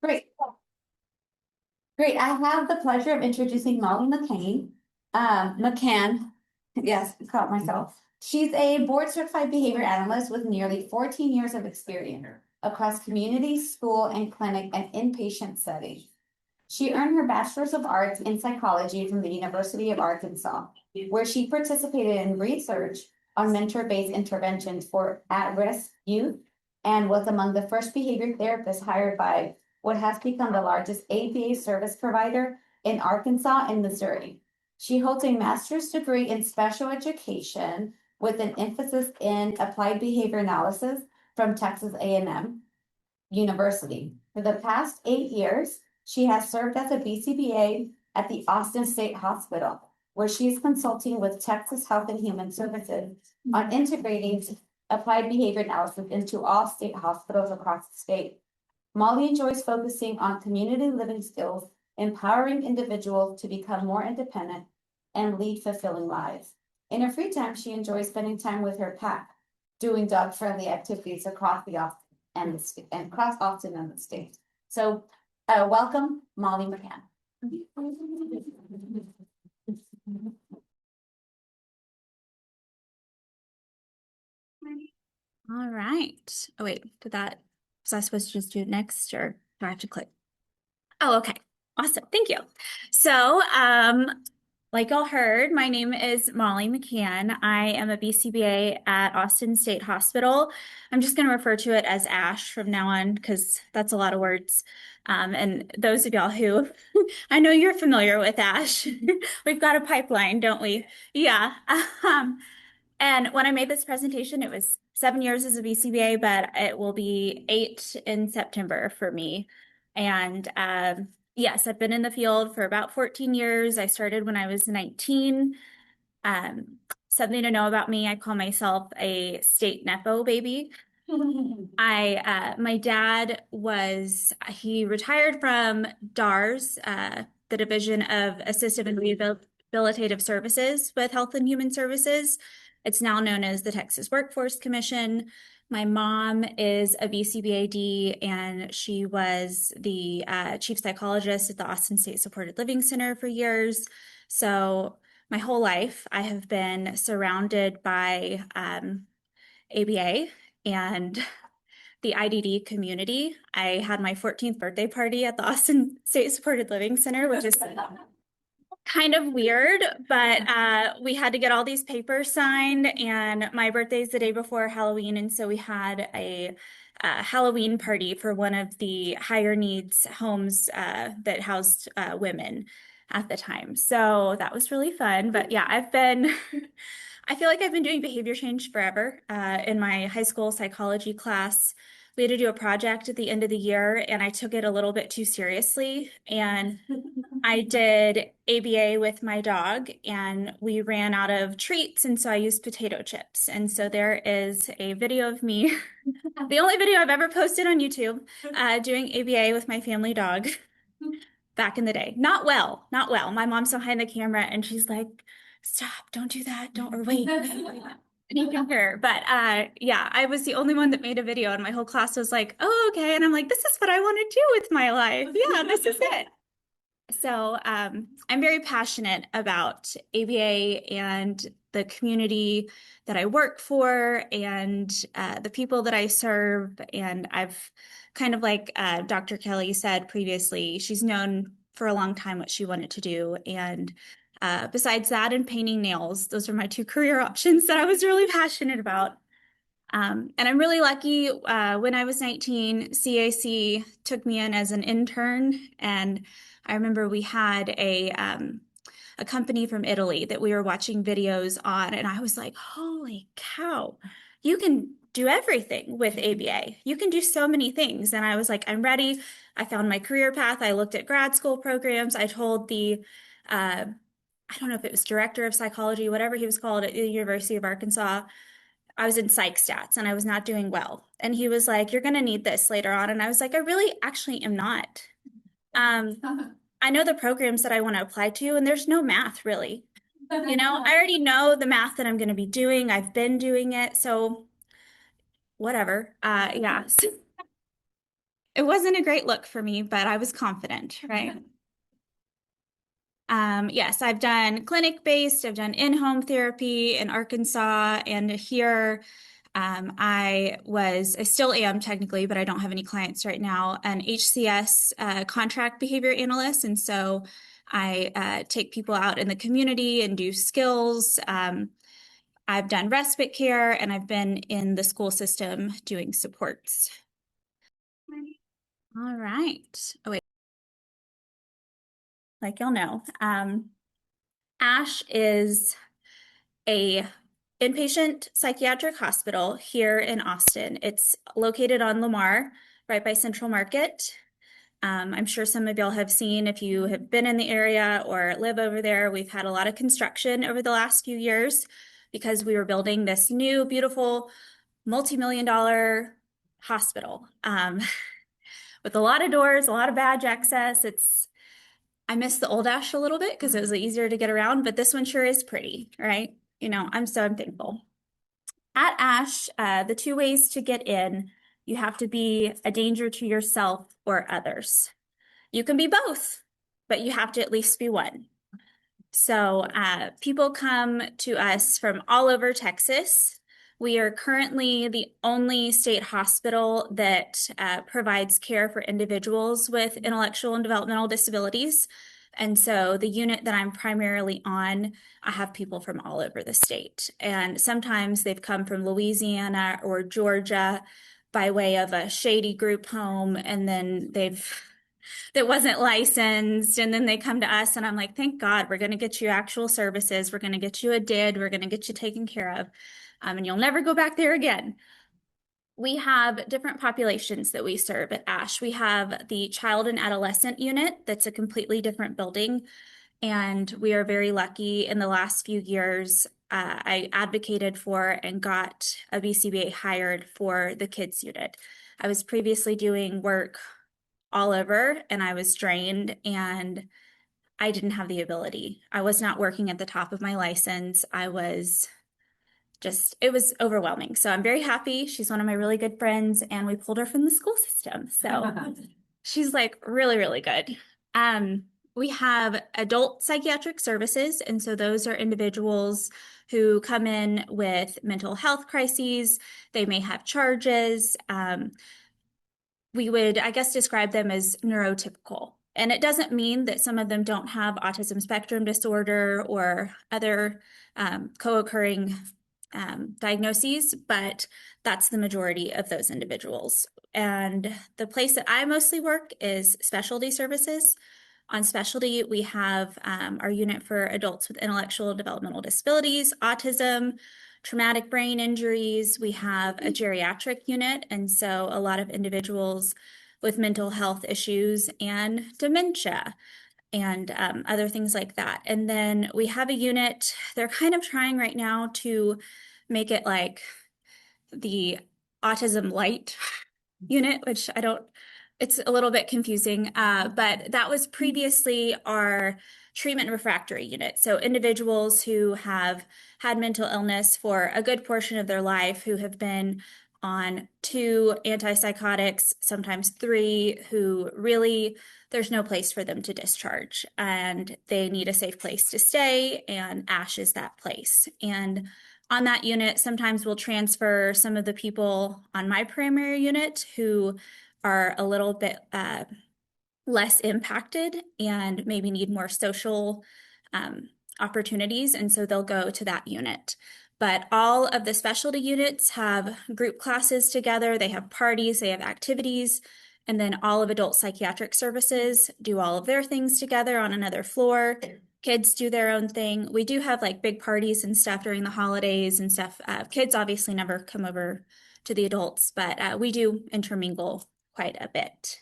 Great. Great. I have the pleasure of introducing Molly McCain. McCann, yes, caught myself. She's a board certified behavior analyst with nearly 14 years of experience across community, school, and clinic and inpatient settings. She earned her Bachelor's of Arts in Psychology from the University of Arkansas, where she participated in research on mentor-based interventions for at-risk youth and was among the first behavior therapists hired by what has become the largest ABA service provider in Arkansas and Missouri. She holds a master's degree in special education with an emphasis in applied behavior analysis from Texas A&M University. For the past 8 years, she has served as a BCBA at the Austin State Hospital, where she is consulting with Texas Health and Human Services on integrating applied behavior analysis into all state hospitals across the state. Molly enjoys focusing on community living skills, empowering individuals to become more independent and lead fulfilling lives. In her free time, she enjoys spending time with her pack, doing dog-friendly activities across the Austin and across Austin and the state. So, welcome, Molly McCann. All right. Oh, wait, was I supposed to just do it next or do I have to click? Oh, okay. Awesome. Thank you. So, like y'all heard, my name is Molly McCann. I am a BCBA at Austin State Hospital. I'm just going to refer to it as ASH from now on because that's a lot of words. And those of y'all who, I know you're familiar with ASH. We've got a pipeline, don't we? Yeah. And when I made this presentation, it was 7 years as a BCBA, but it will be 8 in September for me. And yes, I've been in the field for about 14 years. I started when I was 19. Something to know about me, I call myself a state Nepo baby. My dad he retired from DARS, the Division of Assistive and Rehabilitative Services with Health and Human Services. It's now known as the Texas Workforce Commission. My mom is a BCBAD, and she was the chief psychologist at the Austin State Supported Living Center for years. So my whole life, I have been surrounded by ABA and the IDD community. I had my 14th birthday party at the Austin State Supported Living Center, which is kind of weird, but we had to get all these papers signed, and my birthday's the day before Halloween, and so we had a Halloween party for one of the higher needs homes that housed women at the time. So that was really fun. But yeah, I feel like I've been doing behavior change forever. In my high school psychology class, we had to do a project at the end of the year, and I took it a little bit too seriously. And I did ABA with my dog, and we ran out of treats, and so I used potato chips. And so there is a video of me, the only video I've ever posted on YouTube, doing ABA with my family dog back in the day. Not well, not well. My mom's behind the camera, and she's like, "Stop, don't do that, don't, or wait." You can hear, but yeah, I was the only one that made a video, and my whole class was like, "Oh, okay." And I'm like, "This is what I want to do with my life. Yeah, this is it." So I'm very passionate about ABA and the community that I work for and the people that I serve. And I've kind of like Dr. Kelly said previously, she's known for a long time what she wanted to do. And besides that and painting nails, those are my two career options that I was really passionate about. And I'm really lucky. When I was 19, CAC took me in as an intern, and I remember we had a company from Italy that we were watching videos on, and I was like, "Holy cow, you can do everything with ABA. You can do so many things." And I was like, "I'm ready." I found my career path. I looked at grad school programs. I told I don't know if it was director of psychology, whatever he was called at the University of Arkansas. I was in psych stats and I was not doing well. And he was like, "You're going to need this later on." And I was like, "I really actually am not. I know the programs that I want to apply to, and there's no math really. You know, I already know the math that I'm going to be doing. I've been doing it. So whatever. Yeah. It wasn't a great look for me, but I was confident, right? Yes, I've done clinic-based, I've done in-home therapy in Arkansas and here. I still am technically, but I don't have any clients right now, an HCS contract behavior analyst. And so I take people out in the community and do skills. I've done respite care and I've been in the school system doing supports. All right. Oh, wait. Like you'll know, ASH is a inpatient psychiatric hospital here in Austin. It's located on Lamar, right by Central Market. I'm sure some of y'all have seen if you have been in the area or live over there. We've had a lot of construction over the last few years because we were building this new, beautiful, multi-million-dollar hospital with a lot of doors, a lot of badge access. I miss the old Ash a little bit because it was easier to get around, but this one sure is pretty, right? I'm thankful. At ASH, the two ways to get in, you have to be a danger to yourself or others. You can be both, but you have to at least be one. So people come to us from all over Texas. We are currently the only state hospital that provides care for individuals with intellectual and developmental disabilities. And so the unit that I'm primarily on, I have people from all over the state. And sometimes they've come from Louisiana or Georgia by way of a shady group home, and then that wasn't licensed. And then they come to us and I'm like, thank God, we're going to get you actual services. We're going to get you a DID. We're going to get you taken care of. And you'll never go back there again. We have different populations that we serve at ASH. We have the child and adolescent unit that's a completely different building. And we are very lucky in the last few years. I advocated for and got a BCBA hired for the kids unit. I was previously doing work all over and I was drained and I didn't have the ability. I was not working at the top of my license. It was overwhelming. So I'm very happy. She's one of my really good friends and we pulled her from the school system. So she's like really, really good. We have adult psychiatric services. And so those are individuals who come in with mental health crises. They may have charges. We would, I guess, describe them as neurotypical. And it doesn't mean that some of them don't have autism spectrum disorder or other co-occurring diagnoses, but that's the majority of those individuals. And the place that I mostly work is specialty services. On specialty, we have our unit for adults with intellectual and developmental disabilities, autism, traumatic brain injuries. We have a geriatric unit, and so a lot of individuals with mental health issues and dementia and other things like that. And then we have a unit, they're kind of trying right now to make it like the autism light unit, which it's a little bit confusing, but that was previously our treatment refractory unit. So individuals who have had mental illness for a good portion of their life, who have been on 2 antipsychotics, sometimes 3, who really, there's no place for them to discharge and they need a safe place to stay, and ASH is that place. And on that unit, sometimes we'll transfer some of the people on my primary unit who are a little bit less impacted and maybe need more social opportunities, and so they'll go to that unit. But all of the specialty units have group classes together, they have parties, they have activities, and then all of adult psychiatric services do all of their things together on another floor. Kids do their own thing. We do have like big parties and stuff during the holidays and stuff. Kids obviously never come over to the adults, but we do intermingle quite a bit.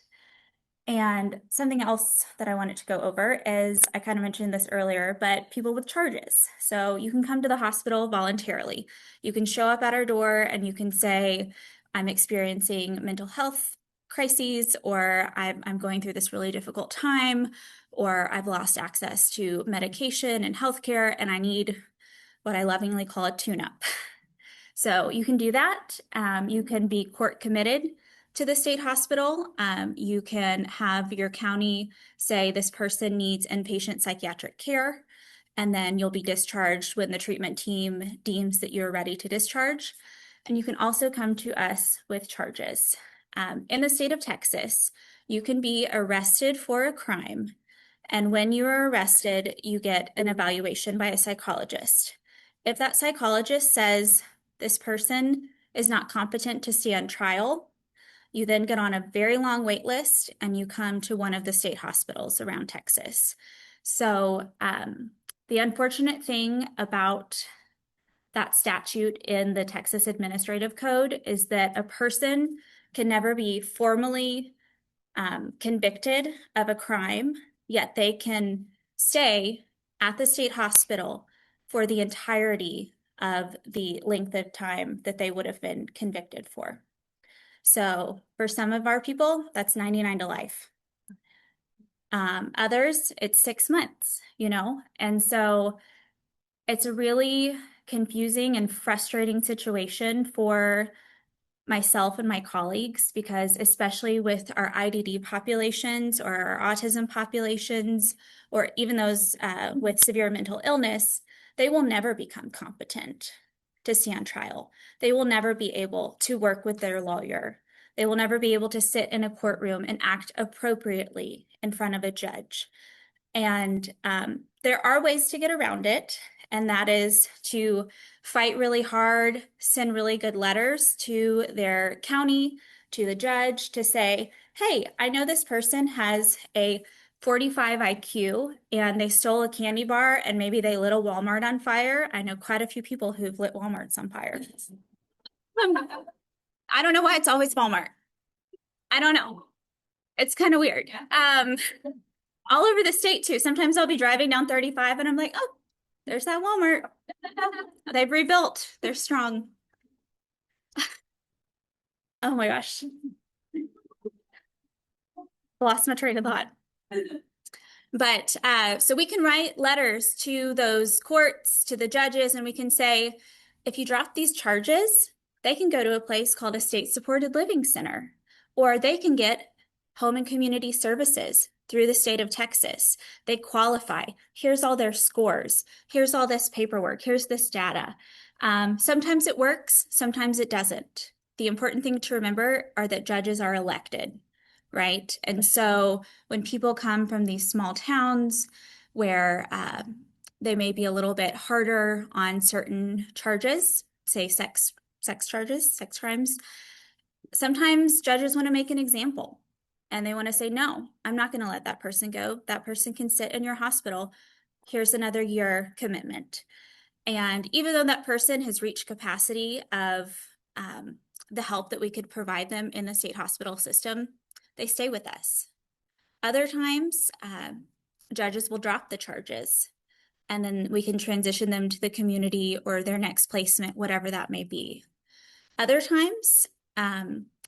And something else that I wanted to go over is, I kind of mentioned this earlier, but people with charges. So you can come to the hospital voluntarily. You can show up at our door and you can say, I'm experiencing mental health crises, or I'm going through this really difficult time, or I've lost access to medication and healthcare, and I need what I lovingly call a tune-up. So you can do that. You can be court committed. to the state hospital. You can have your county say this person needs inpatient psychiatric care, and then you'll be discharged when the treatment team deems that you're ready to discharge. And you can also come to us with charges. In the state of Texas, you can be arrested for a crime, and when you are arrested, you get an evaluation by a psychologist. If that psychologist says this person is not competent to stand trial, you then get on a very long wait list and you come to one of the state hospitals around Texas. So the unfortunate thing about that statute in the Texas Administrative Code is that a person can never be formally convicted of a crime, yet they can stay at the state hospital for the entirety of the length of time that they would have been convicted for. So for some of our people, that's 99 to life. Others, it's 6 months, and so it's a really confusing and frustrating situation for myself and my colleagues, because especially with our IDD populations or our autism populations, or even those with severe mental illness, they will never become competent to stand trial. They will never be able to work with their lawyer. They will never be able to sit in a courtroom and act appropriately in front of a judge. And there are ways to get around it, and that is to fight really hard, send really good letters to their county, to the judge, to say, hey, I know this person has a 45 IQ and they stole a candy bar and maybe they lit a Walmart on fire. I know quite a few people who've lit Walmarts on fire. I don't know why it's always Walmart. I don't know. It's kind of weird. All over the state too. Sometimes I'll be driving down 35 and I'm like, oh, there's that Walmart. They've rebuilt. They're strong. Oh my gosh. Lost my train of thought. But so we can write letters to those courts, to the judges, and we can say, if you drop these charges, they can go to a place called a state-supported living center, or they can get home and community services through the state of Texas. They qualify. Here's all their scores. Here's all this paperwork. Here's this data. Sometimes it works. Sometimes it doesn't. The important thing to remember are that judges are elected, right? And so when people come from these small towns where they may be a little bit harder on certain charges, say sex charges, sex crimes, sometimes judges want to make an example and they want to say, no, I'm not going to let that person go. That person can sit in your hospital. Here's another year commitment. And even though that person has reached capacity of the help that we could provide them in the state hospital system, they stay with us. Other times, judges will drop the charges and then we can transition them to the community or their next placement, whatever that may be. Other times,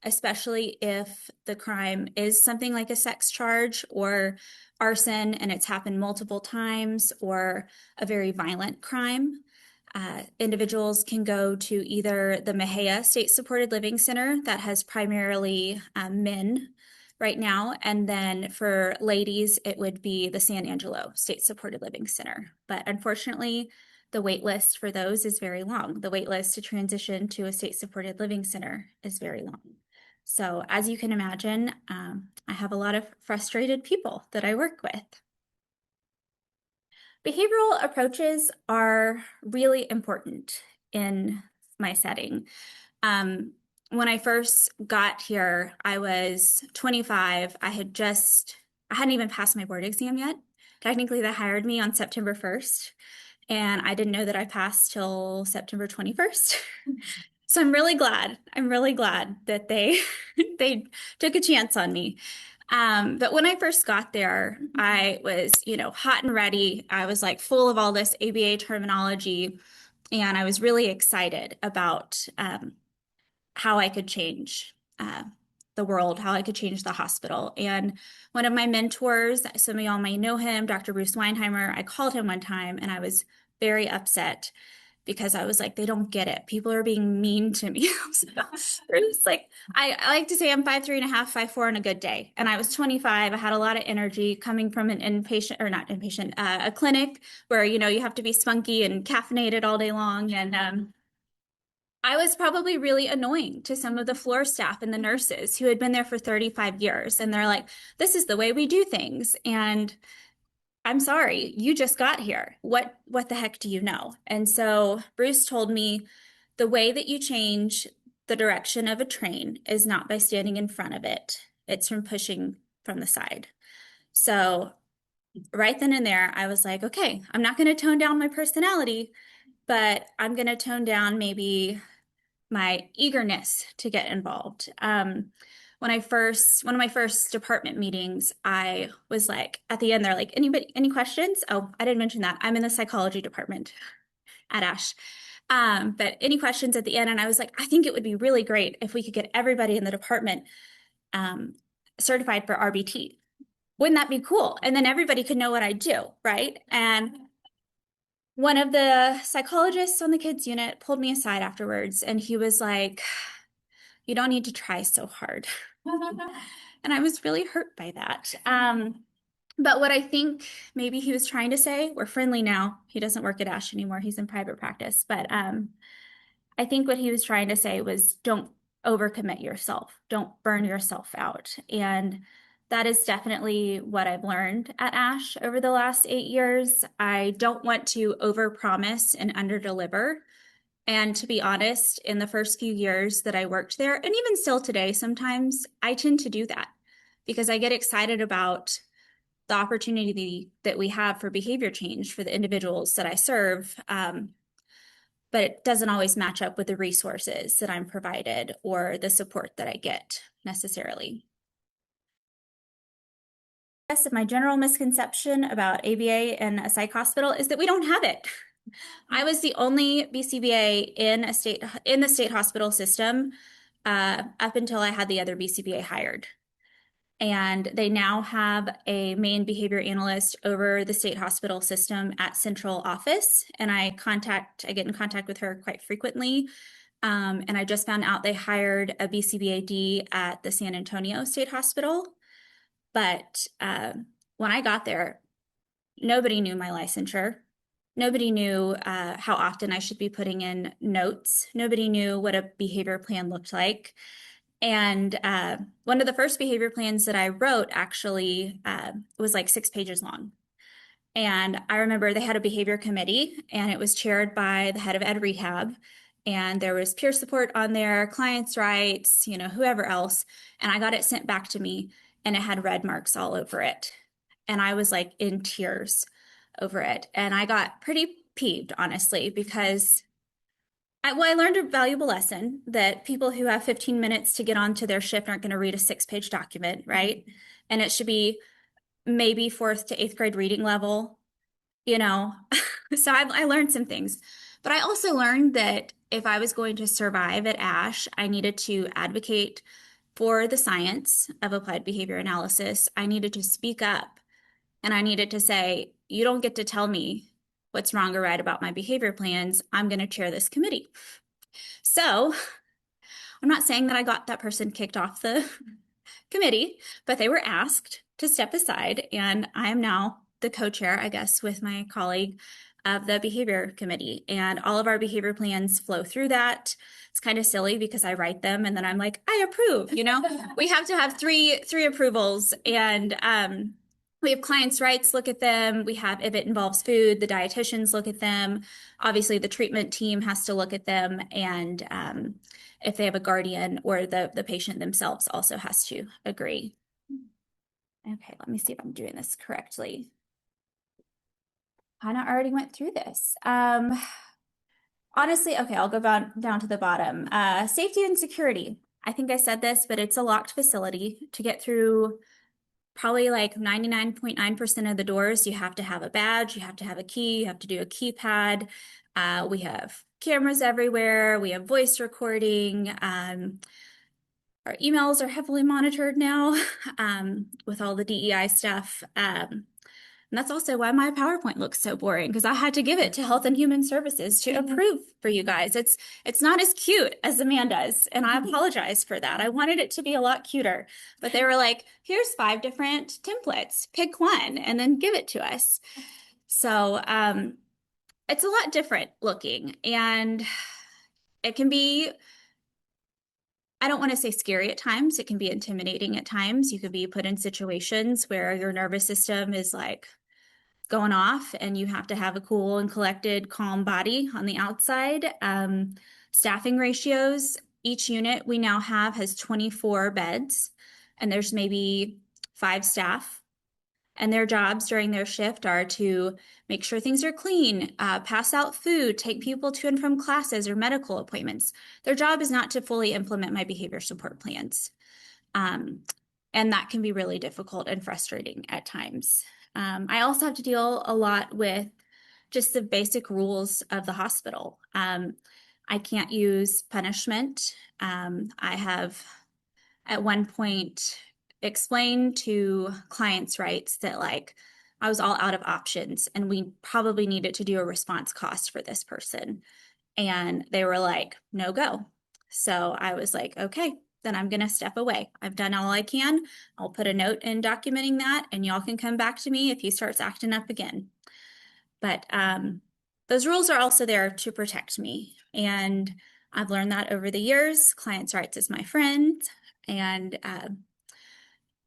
especially if the crime is something like a sex charge or arson and it's happened multiple times, or a very violent crime, individuals can go to either the Mejia State Supported Living Center that has primarily men right now, and then for ladies, it would be the San Angelo State Supported Living Center. But unfortunately, the wait list for those is very long. The wait list to transition to a state-supported living center is very long. So as you can imagine, I have a lot of frustrated people that I work with. Behavioral approaches are really important in my setting. When I first got here, I was 25. I hadn't even passed my board exam yet. Technically, they hired me on September 1st. And I didn't know that I passed till September 21st. So I'm really glad that they they took a chance on me. But when I first got there, I was, hot and ready. I was like full of all this ABA terminology, and I was really excited about how I could change the world, how I could change the hospital. And one of my mentors, some of y'all may know him, Dr. Bruce Weinheimer, I called him one time and I was very upset. because I was like, they don't get it. People are being mean to me. So, it's like, I like to say I'm 5'3.5", 5'4" on a good day. And I was 25. I had a lot of energy coming from an inpatient, or not inpatient, a clinic where, you have to be spunky and caffeinated all day long. And I was probably really annoying to some of the floor staff and the nurses who had been there for 35 years. And they're like, this is the way we do things. And I'm sorry, you just got here. What the heck do you know? And so Bruce told me the way that you change the direction of a train is not by standing in front of it. It's from pushing from the side. So right then and there, I was like, okay, I'm not going to tone down my personality, but I'm going to tone down maybe my eagerness to get involved. One of my first department meetings, I was like, at the end, they're like, any questions? Oh, I didn't mention that. I'm in the psychology department at Ash. But any questions at the end? And I was like, I think it would be really great if we could get everybody in the department um, certified for RBT. Wouldn't that be cool? And then everybody could know what I do, right? And one of the psychologists on the kids unit pulled me aside afterwards, and he was like, you don't need to try so hard. And I was really hurt by that. But what I think maybe he was trying to say, we're friendly now. He doesn't work at Ash anymore. He's in private practice. But I think what he was trying to say was don't overcommit yourself. Don't burn yourself out. And that is definitely what I've learned at Ash over the last 8 years. I don't want to overpromise and underdeliver. And to be honest, in the first few years that I worked there, and even still today, sometimes I tend to do that because I get excited about the opportunity that we have for behavior change for the individuals that I serve. But it doesn't always match up with the resources that I'm provided or the support that I get necessarily. My general misconception about ABA in a psych hospital is that we don't have it. I was the only BCBA in the state hospital system up until I had the other BCBA hired. And they now have a main behavior analyst over the state hospital system at central office. And I get in contact with her quite frequently. And I just found out they hired a BCBAD at the San Antonio State Hospital. But when I got there, nobody knew my licensure. Nobody knew how often I should be putting in notes. Nobody knew what a behavior plan looked like. And one of the first behavior plans that I wrote actually was like 6 pages long. And I remember they had a behavior committee, and it was chaired by the head of ed rehab. And there was peer support on there, clients' rights, whoever else. And I got it sent back to me, and it had red marks all over it. And I was like in tears over it. And I got pretty peeved, honestly, because I learned a valuable lesson that people who have 15 minutes to get onto their shift aren't going to read a 6-page document, right? And it should be maybe 4th to 8th grade reading level, So I learned some things. But I also learned that if I was going to survive at ASH, I needed to advocate for the science of applied behavior analysis. I needed to speak up, and I needed to say, you don't get to tell me what's wrong or right about my behavior plans. I'm going to chair this committee. So I'm not saying that I got that person kicked off the committee, but they were asked to step aside, and I am now the co-chair, I guess, with my colleague of the behavior committee, and all of our behavior plans flow through that. It's kind of silly because I write them and then I'm like, I approve, we have to have three approvals, and we have clients' rights look at them. We have, if it involves food, the dietitians look at them. Obviously, the treatment team has to look at them, and if they have a guardian or the patient themselves also has to agree. Okay, let me see if I'm doing this correctly. Hannah already went through this. Honestly, okay, I'll go down to the bottom. Safety and security. I think I said this, but it's a locked facility. To get through probably like 99.9% of the doors, you have to have a badge, you have to have a key, you have to do a keypad. We have cameras everywhere. We have voice recording. Our emails are heavily monitored now with all the DEI stuff. And that's also why my PowerPoint looks so boring, because I had to give it to Health and Human Services to approve for you guys. It's not as cute as Amanda's, and I apologize for that. I wanted it to be a lot cuter, but they were like, here's 5 different templates, pick one, and then give it to us. So it's a lot different looking, and it can be, I don't want to say scary at times. It can be intimidating at times. You could be put in situations where your nervous system is like going off and you have to have a cool and collected, calm body on the outside. Staffing ratios, each unit we now have has 24 beds, and there's maybe 5 staff. And their jobs during their shift are to make sure things are clean, pass out food, take people to and from classes or medical appointments. Their job is not to fully implement my behavior support plans. And that can be really difficult and frustrating at times. I also have to deal a lot with just the basic rules of the hospital. I can't use punishment. I have at one point explained to clients' rights that like I was all out of options and we probably needed to do a response cost for this person. And they were like, no go. So I was like, okay, then I'm going to step away. I've done all I can. I'll put a note in documenting that, and y'all can come back to me if he starts acting up again. But those rules are also there to protect me. And I've learned that over the years. Clients' rights is my friend. And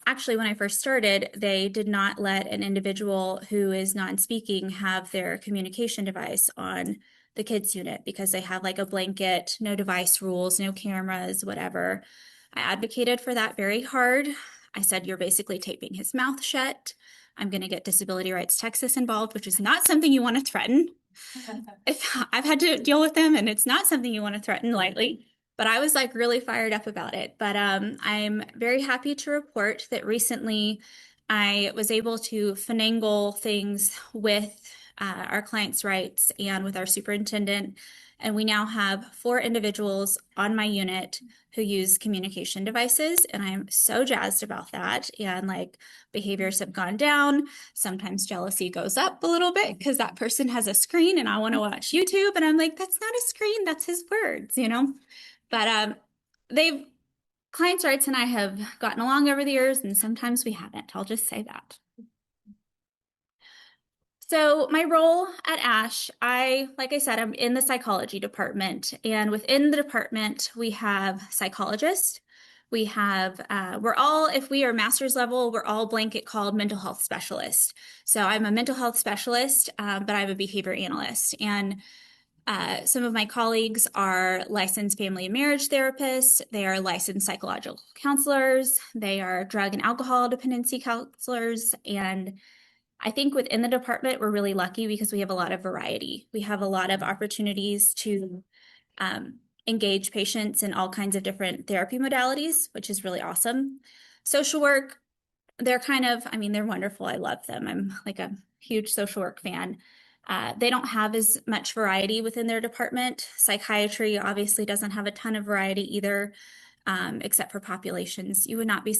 actually, when I first started, they did not let an individual who is non-speaking have their communication device on the kids unit because they have like a blanket, no device rules, no cameras, whatever. I advocated for that very hard. I said, you're basically taping his mouth shut. I'm going to get Disability Rights Texas involved, which is not something you want to threaten. If I've had to deal with them, and it's not something you want to threaten lightly. But I was like really fired up about it. But I'm very happy to report that recently I was able to finagle things with our clients' rights and with our superintendent. And we now have 4 individuals on my unit who use communication devices. And I'm so jazzed about that. And like behaviors have gone down. Sometimes jealousy goes up a little bit because that person has a screen and I want to watch YouTube. And I'm like, that's not a screen, that's his words, you know? But they've clients' rights and I have gotten along over the years, and sometimes we haven't. I'll just say that. So my role at ASH, like I said, I'm in the psychology department, and within the department, we have psychologists. We have, if we are master's level, we're all blanket called mental health specialists. So I'm a mental health specialist, but I'm a behavior analyst. And some of my colleagues are licensed family and marriage therapists. They are licensed psychological counselors. They are drug and alcohol dependency counselors. And I think within the department, we're really lucky because we have a lot of variety. We have a lot of opportunities to engage patients in all kinds of different therapy modalities, which is really awesome. Social work, they're they're wonderful. I love them. I'm like a huge social work fan. They don't have as much variety within their department. Psychiatry obviously doesn't have a ton of variety either, except for populations. You would not be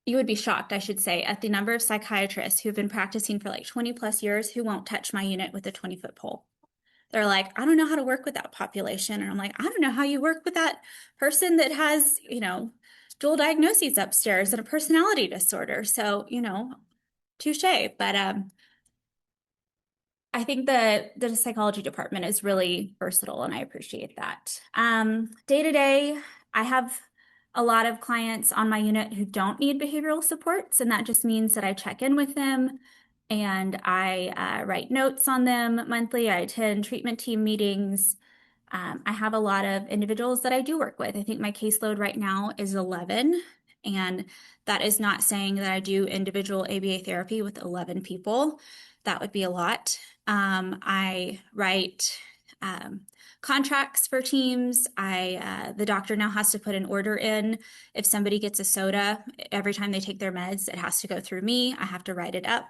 you would be shocked, I should say, at the number of psychiatrists who've been practicing for like 20 plus years who won't touch my unit with a 20-foot pole. They're like, I don't know how to work with that population. And I'm like, I don't know how you work with that person that has, dual diagnoses upstairs and a personality disorder. So, touche. But I think the psychology department is really versatile, and I appreciate that. Day to day, I have a lot of clients on my unit who don't need behavioral supports, and that just means that I check in with them and I write notes on them monthly. I attend treatment team meetings. I have a lot of individuals that I do work with. I think my caseload right now is 11, and that is not saying that I do individual ABA therapy with 11 people. That would be a lot. I write contracts for teams. The doctor now has to put an order in. If somebody gets a soda, every time they take their meds, it has to go through me. I have to write it up.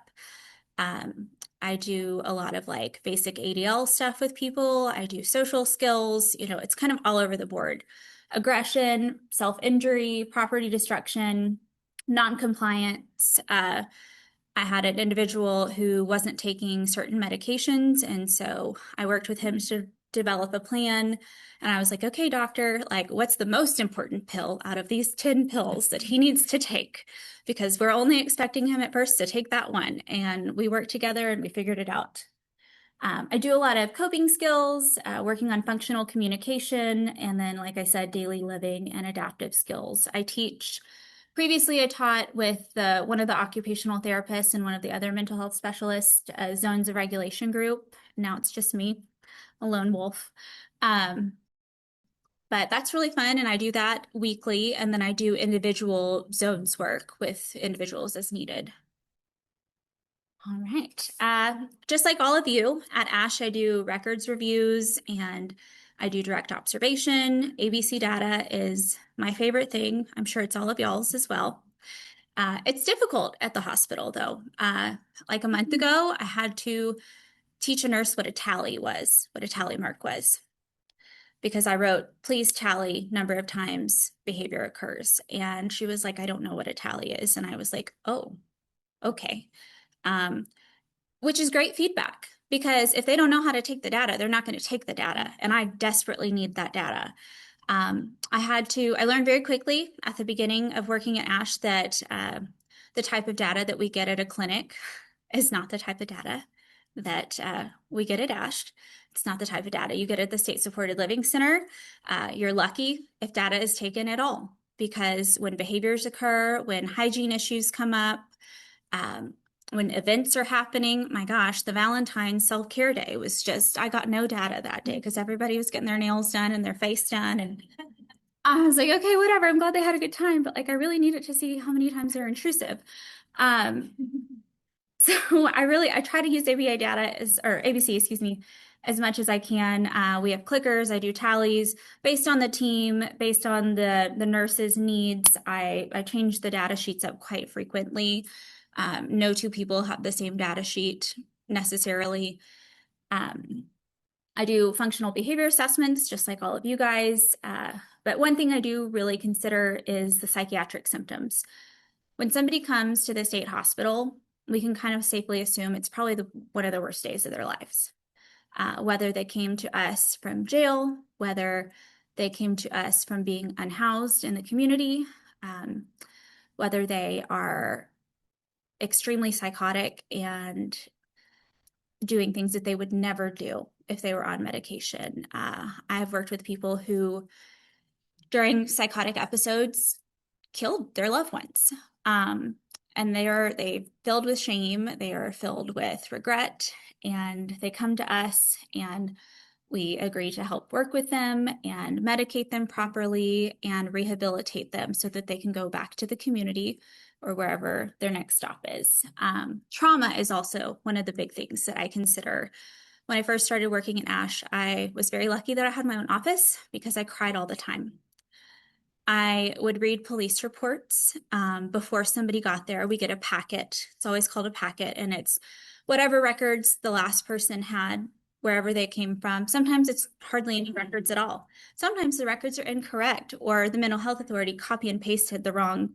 I do a lot of like basic ADL stuff with people. I do social skills. It's kind of all over the board. Aggression, self-injury, property destruction, non-compliance. I had an individual who wasn't taking certain medications, and so I worked with him to develop a plan. And I was like, okay, doctor, like, what's the most important pill out of these 10 pills that he needs to take? Because we're only expecting him at first to take that one. And we worked together and we figured it out. I do a lot of coping skills, working on functional communication, and then, like I said, daily living and adaptive skills. I teach. Previously, I taught with one of the occupational therapists and one of the other mental health specialists, zones of regulation group. Now it's just me, a lone wolf. Um, but that's really fun, and I do that weekly, and then I do individual zones work with individuals as needed. All right. Just like all of you, at ASH, I do records reviews and I do direct observation. ABC data is my favorite thing. I'm sure it's all of y'all's as well. It's difficult at the hospital, though. Like a month ago, I had to teach a nurse what a tally was, what a tally mark was, because I wrote, please tally number of times behavior occurs. And she was like, I don't know what a tally is. And I was like, oh, okay. Which is great feedback, because if they don't know how to take the data, they're not going to take the data. And I desperately need that data. I learned very quickly at the beginning of working at ASH that the type of data that we get at a clinic is not the type of data that we get at ASH. It's not the type of data you get at the State Supported Living Center. You're lucky if data is taken at all, because when behaviors occur, when hygiene issues come up, when events are happening, my gosh, the Valentine's self-care day was just, I got no data that day because everybody was getting their nails done and their face done. And I was like, okay, whatever. I'm glad they had a good time, but like, I really needed to see how many times they're intrusive. So I try to use ABA data or ABC, excuse me, as much as I can. We have clickers, I do tallies based on the team, based on the nurses' needs. I change the data sheets up quite frequently. No two people have the same data sheet necessarily. I do functional behavior assessments, just like all of you guys. But one thing I do really consider is the psychiatric symptoms. When somebody comes to the state hospital, we can kind of safely assume it's probably one of the worst days of their lives. Whether they came to us from jail, whether they came to us from being unhoused in the community, whether they are extremely psychotic and doing things that they would never do if they were on medication. I've worked with people who, during psychotic episodes, killed their loved ones. And they filled with shame, they are filled with regret, and they come to us and we agree to help work with them and medicate them properly and rehabilitate them so that they can go back to the community or wherever their next stop is. Trauma is also one of the big things that I consider. When I first started working at ASH, I was very lucky that I had my own office because I cried all the time. I would read police reports before somebody got there. We get a packet. It's always called a packet, and it's whatever records the last person had, wherever they came from. Sometimes it's hardly any records at all. Sometimes the records are incorrect, or the mental health authority copy and pasted the wrong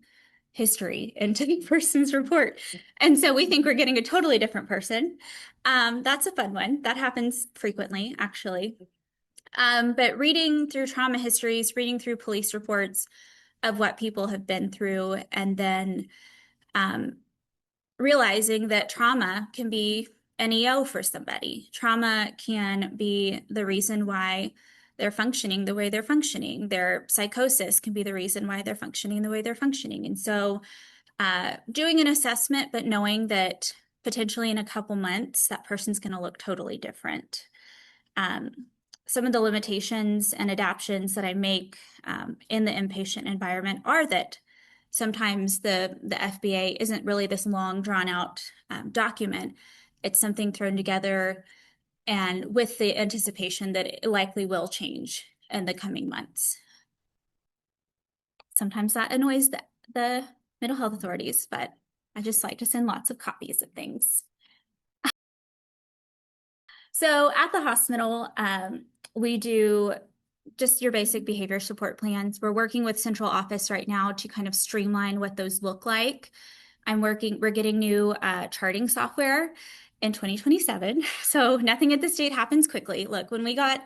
history into the person's report. And so we think we're getting a totally different person. That's a fun one. That happens frequently, actually. But reading through trauma histories, reading through police reports of what people have been through, and then realizing that trauma can be an EO for somebody. Trauma can be the reason why they're functioning the way they're functioning. Their psychosis can be the reason why they're functioning the way they're functioning. And so doing an assessment, but knowing that potentially in a couple months, that person's going to look totally different. Some of the limitations and adaptions that I make in the inpatient environment are that sometimes the FBA isn't really this long, drawn out document. It's something thrown together and with the anticipation that it likely will change in the coming months. Sometimes that annoys the mental health authorities, but I just like to send lots of copies of things. So at the hospital, we do just your basic behavior support plans. We're working with central office right now to kind of streamline what those look like. we're getting new charting software in 2027. So nothing at the state happens quickly. Look, when we got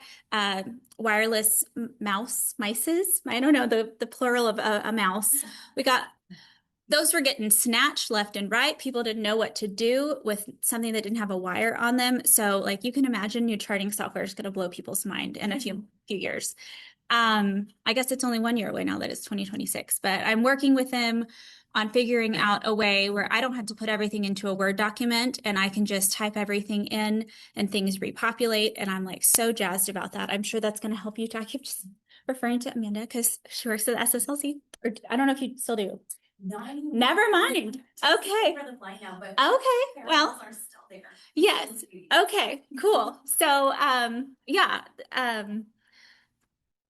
wireless mices, I don't know the plural of a mouse, we got those were getting snatched left and right. People didn't know what to do with something that didn't have a wire on them. So like you can imagine new charting software is going to blow people's mind in a few years. I guess it's only 1 year away now that it's 2026, but I'm working with them on figuring out a way where I don't have to put everything into a Word document and I can just type everything in and things repopulate. And I'm like so jazzed about that. I'm sure that's going to help you too. I keep just referring to Amanda because she works at SSLC, or I don't know if you still do. No, never mind. Okay. For the flight now, but Okay. Well, are still there. yes. Okay, cool. So, yeah,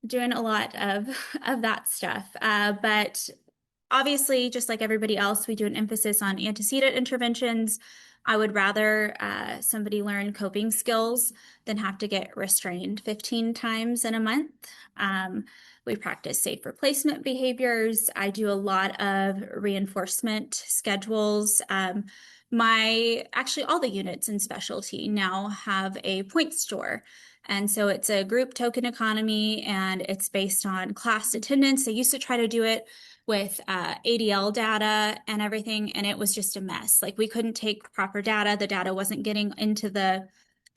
doing a lot of that stuff. But obviously, just like everybody else, we do an emphasis on antecedent interventions. I would rather somebody learn coping skills than have to get restrained 15 times in a month. We practice safe replacement behaviors. I do a lot of reinforcement schedules. Actually, all the units in specialty now have a point store. And so it's a group token economy and it's based on class attendance. They used to try to do it with ADL data and everything, and it was just a mess. Like we couldn't take proper data. The data wasn't getting into the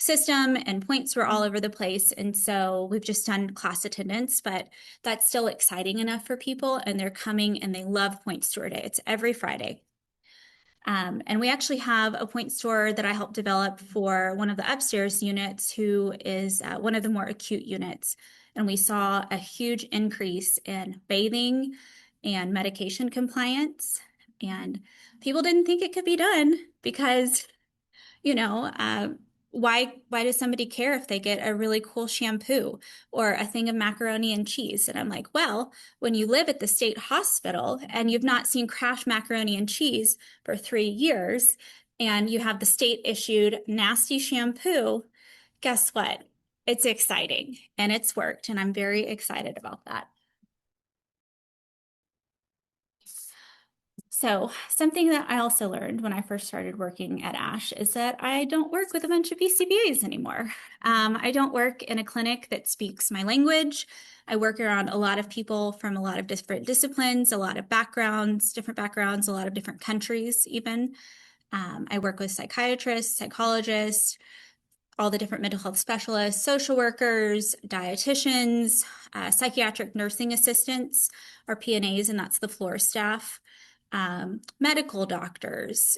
system and points were all over the place. And so we've just done class attendance, but that's still exciting enough for people. And they're coming and they love Point Store Day. It's every Friday. And we actually have a point store that I helped develop for one of the upstairs units, who is one of the more acute units. And we saw a huge increase in bathing and medication compliance. And people didn't think it could be done because, you know, why does somebody care if they get a really cool shampoo or a thing of macaroni and cheese? And I'm like, well, when you live at the state hospital and you've not seen Kraft macaroni and cheese for 3 years and you have the state issued nasty shampoo, guess what? It's exciting and it's worked. And I'm very excited about that. So something that I also learned when I first started working at ASH is that I don't work with a bunch of BCBAs anymore. I don't work in a clinic that speaks my language. I work around a lot of people from a lot of different disciplines, a lot of backgrounds, different backgrounds, a lot of different countries even. I work with psychiatrists, psychologists, all the different mental health specialists, social workers, dietitians, psychiatric nursing assistants, or PNAs, and that's the floor staff, medical doctors,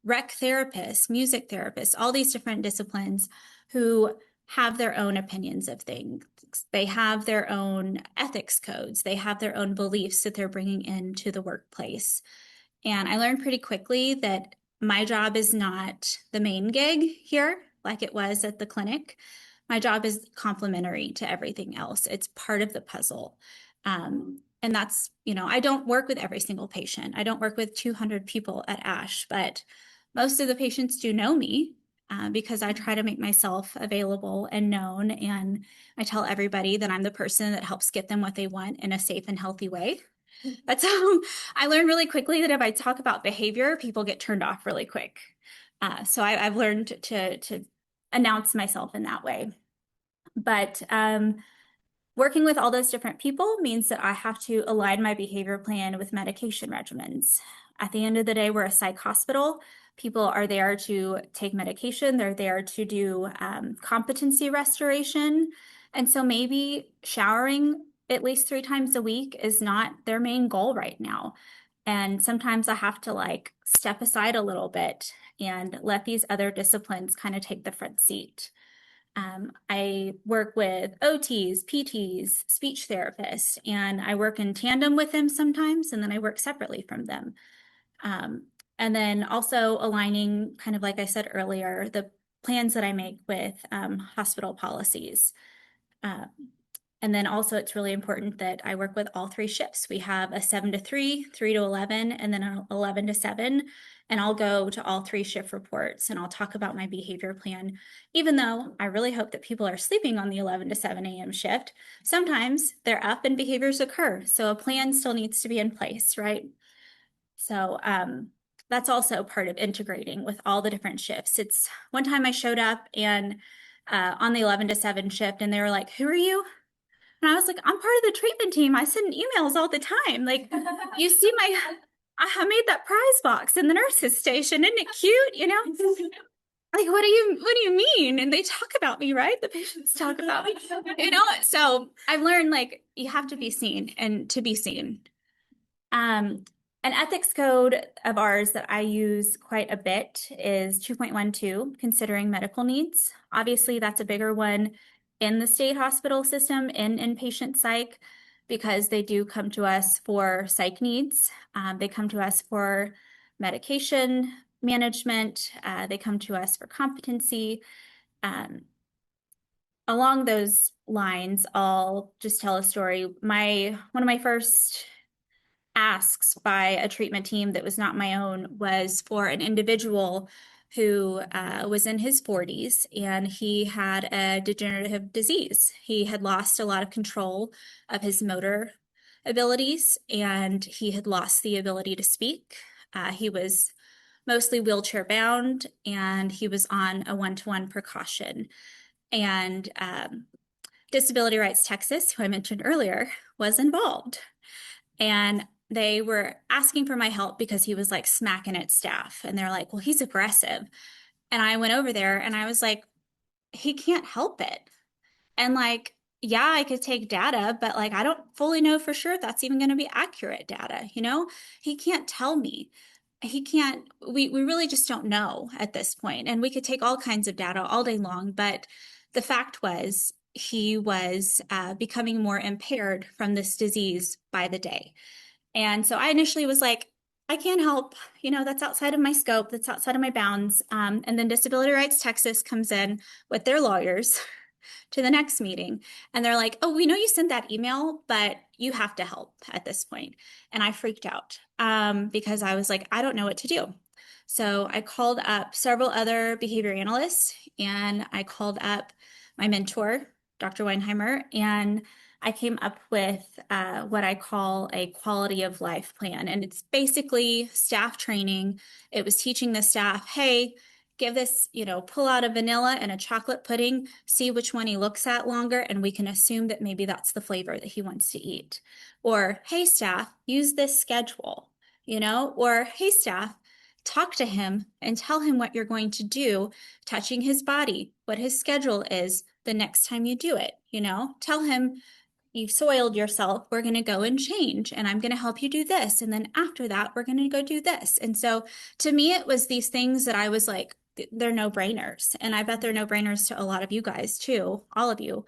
rec therapists, music therapists, all these different disciplines who have their own opinions of things. They have their own ethics codes. They have their own beliefs that they're bringing into the workplace. And I learned pretty quickly that my job is not the main gig here, like it was at the clinic. My job is complementary to everything else. It's part of the puzzle. And that's, I don't work with every single patient. I don't work with 200 people at ASH, but most of the patients do know me because I try to make myself available and known. And I tell everybody that I'm the person that helps get them what they want in a safe and healthy way. That's I learned really quickly that if I talk about behavior, people get turned off really quick. So I've learned to announce myself in that way. But working with all those different people means that I have to align my behavior plan with medication regimens. At the end of the day, we're a psych hospital. People are there to take medication. They're there to do competency restoration. And so maybe showering at least 3 times a week is not their main goal right now. And sometimes I have to step aside a little bit and let these other disciplines kind of take the front seat. I work with OTs, PTs, speech therapists, and I work in tandem with them sometimes, and then I work separately from them. And then also aligning, kind of like I said earlier, the plans that I make with hospital policies. And then also it's really important that I work with all 3 shifts. We have a 7 to 3, 3 to 11, and then an 11 to 7. And I'll go to all 3 shift reports and I'll talk about my behavior plan, even though I really hope that people are sleeping on the 11 to 7 a.m. shift. Sometimes they're up and behaviors occur. So a plan still needs to be in place, right? So that's also part of integrating with all the different shifts. It's one time I showed up and on the 11 to 7 shift, and they were like, "Who are you?" And I was like, "I'm part of the treatment team. I send emails all the time. Like, you see I made that prize box in the nurses station. Isn't it cute? You know, like, what do you mean?" And they talk about me, right? The patients talk about me, you know? So I've learned like you have to be seen and to be seen. Um, an ethics code of ours that I use quite a bit is 2.12, considering medical needs. Obviously, that's a bigger one in the state hospital system, in inpatient psych, because they do come to us for psych needs. They come to us for medication management. They come to us for competency. Um, Along those lines, I'll just tell a story. One of my first asks by a treatment team that was not my own was for an individual who was in his 40s, and he had a degenerative disease. He had lost a lot of control of his motor abilities, and he had lost the ability to speak. He was mostly wheelchair bound, and he was on a one-to-one precaution. And Disability Rights Texas, who I mentioned earlier, was involved. And they were asking for my help because he was like smacking at staff. And they're like, "Well, he's aggressive." And I went over there and I was like, "He can't help it." And like, yeah, I could take data, but like, I don't fully know for sure if that's even going to be accurate data. You know, he can't tell me. He can't, we really just don't know at this point. And we could take all kinds of data all day long. But the fact was, he was becoming more impaired from this disease by the day. And so I initially was like, "I can't help, you know, that's outside of my scope, that's outside of my bounds." And then Disability Rights Texas comes in with their lawyers to the next meeting. And they're like, "Oh, we know you sent that email, but you have to help at this point." And I freaked out because I was like, I don't know what to do. So I called up several other behavior analysts, and I called up my mentor, Dr. Weinheimer, and I came up with what I call a quality of life plan. And it's basically staff training. It was teaching the staff, hey, give this, you know, pull out a vanilla and a chocolate pudding, see which one he looks at longer, and we can assume that maybe that's the flavor that he wants to eat. Or, hey, staff, use this schedule, you know, or, hey, staff, talk to him and tell him what you're going to do, touching his body, what his schedule is the next time you do it, you know, tell him you've soiled yourself. We're going to go and change, and I'm going to help you do this. And then after that, we're going to go do this. And so to me, it was these things that I was like, they're no brainers. And I bet they're no brainers to a lot of you guys too, all of you.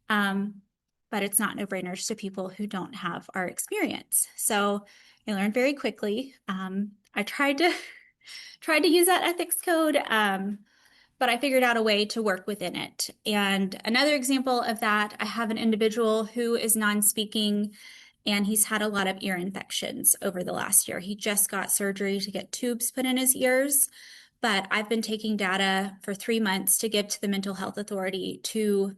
But it's not no brainers to people who don't have our experience. So I learned very quickly. I tried to use that ethics code. But I figured out a way to work within it. And another example of that, I have an individual who is non-speaking, and he's had a lot of ear infections over the last year. He just got surgery to get tubes put in his ears, but I've been taking data for 3 months to give to the mental health authority to